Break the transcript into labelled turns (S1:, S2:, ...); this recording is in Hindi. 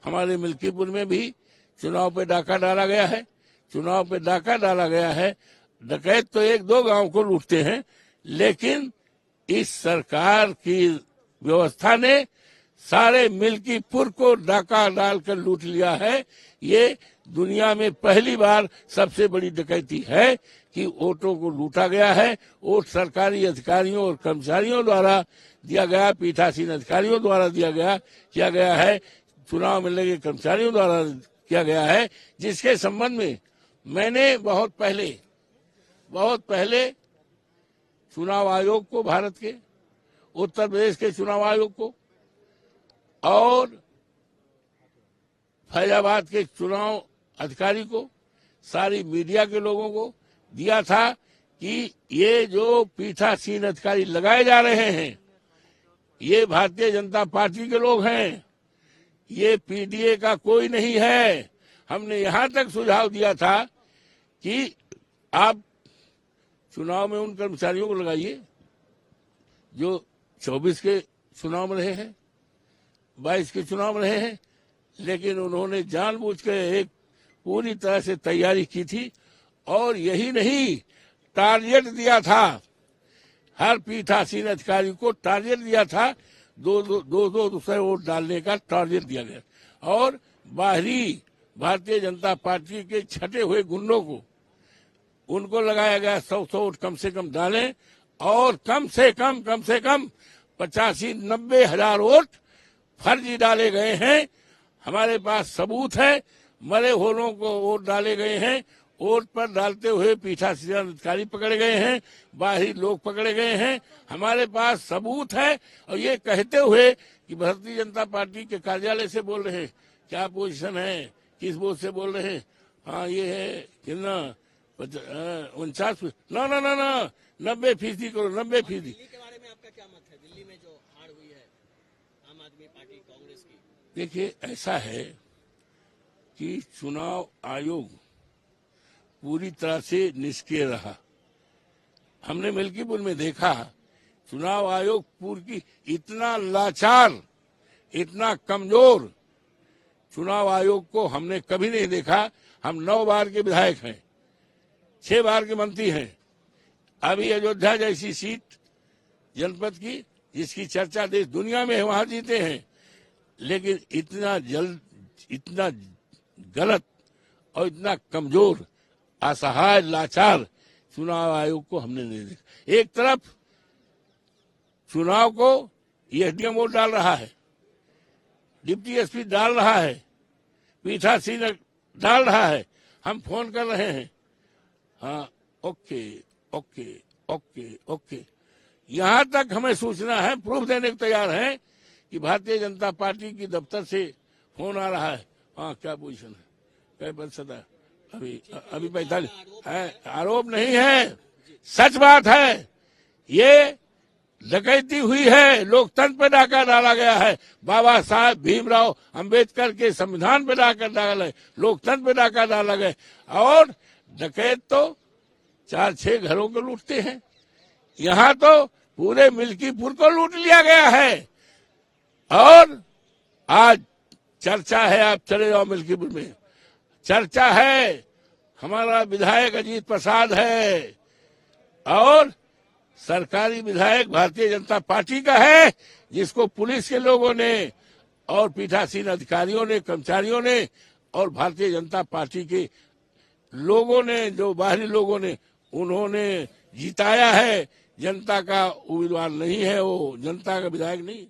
S1: हमारे मिल्कीपुर में भी चुनाव पे डाका डाला गया है। चुनाव पे डाका डाला गया है। डकैत तो एक दो गांव को लूटते हैं, लेकिन इस सरकार की व्यवस्था ने सारे मिल्कीपुर को डाका डालकर लूट लिया है। ये दुनिया में पहली बार सबसे बड़ी डकैती है कि वोटों को लूटा गया है। वोट सरकारी अधिकारियों और कर्मचारियों द्वारा दिया गया, पीठासीन अधिकारियों द्वारा किया गया है, चुनाव में लगे कर्मचारियों द्वारा किया गया है, जिसके संबंध में मैंने बहुत पहले चुनाव आयोग को, भारत के उत्तर प्रदेश के चुनाव आयोग को और फैजाबाद के चुनाव अधिकारी को, सारी मीडिया के लोगों को दिया था कि ये जो पीठासीन अधिकारी लगाए जा रहे हैं, ये भारतीय जनता पार्टी के लोग हैं, ये पीडीए का कोई नहीं है। हमने यहां तक सुझाव दिया था कि आप चुनाव में उन कर्मचारियों को लगाइए जो 24 के चुनाव में रहे हैं, 22 के चुनाव में रहे हैं, लेकिन उन्होंने जानबूझकर एक पूरी तरह से तैयारी की थी और यही नहीं, टारगेट दिया था, हर पीठासीन अधिकारी को टारगेट दिया था, दो दूसरे वोट डालने का टारगेट दिया गया और बाहरी भारतीय जनता पार्टी के छटे हुए गुंडों को, उनको लगाया गया 100 वोट कम से कम डालें और कम से कम 85-90 हजार वोट फर्जी डाले गए हैं। हमारे पास सबूत है, मरे होलों को वोट डाले गए हैं, वोट पर डालते हुए पीठासीन अधिकारी पकड़े गए हैं, बाहरी लोग पकड़े गए हैं, हमारे पास सबूत है। और ये कहते हुए कि भारतीय जनता पार्टी के कार्यालय से बोल रहे हैं, क्या पोजीशन है, किस बोर्ड से बोल रहे हैं, हाँ ये है कितना 49, ना 90% करो, 90%।
S2: दिल्ली के बारे में आपका क्या मत है? दिल्ली में जो हार हुई है आम आदमी पार्टी कांग्रेस की।
S1: देखिए, ऐसा है कि चुनाव आयोग पूरी तरह से निष्क्रिय रहा। हमने मिल्कीपुर में देखा, चुनाव आयोग पूरी इतना लाचार, इतना कमजोर चुनाव आयोग को हमने कभी नहीं देखा। हम 9 बार के विधायक हैं, 6 बार के मंत्री हैं। अभी अयोध्या जैसी सीट जनपद की, जिसकी चर्चा देश दुनिया में है, वहां जीते हैं, लेकिन इतना गलत और इतना कमजोर, असहाय, लाचार चुनाव आयोग को हमने नहीं देखा। एक तरफ चुनाव को एसडीएम वोट डाल रहा है, डिप्टी एसपी डाल रहा है, पीठासीन डाल रहा है, हम फोन कर रहे हैं, हाँ ओके ओके ओके ओके, यहां तक हमें सूचना है, प्रूफ देने को तैयार है कि भारतीय जनता पार्टी की दफ्तर से फोन आ रहा है, हाँ क्या पोजीशन है, क्या प्रतिशत है, अभी 45 है। आरोप नहीं है, सच बात है। ये डकैती हुई है, लोकतंत्र पे डाका डाला गया है, बाबा साहब भीमराव अंबेडकर के संविधान पे डाका डाला है, लोकतंत्र पे डाका डाला गया। और डकैत तो 4-6 घरों को लूटते हैं, यहाँ तो पूरे मिल्कीपुर को लूट लिया गया है। और आज चर्चा है, आप चले जाओ मिल्कीपुर में, चर्चा है, हमारा विधायक अजीत प्रसाद है और सरकारी विधायक भारतीय जनता पार्टी का है, जिसको पुलिस के लोगों ने और पीठासीन अधिकारियों ने, कर्मचारियों ने और भारतीय जनता पार्टी के लोगों ने, जो बाहरी लोगों ने, उन्होंने जिताया है। जनता का उम्मीदवार नहीं है, वो जनता का विधायक नहीं।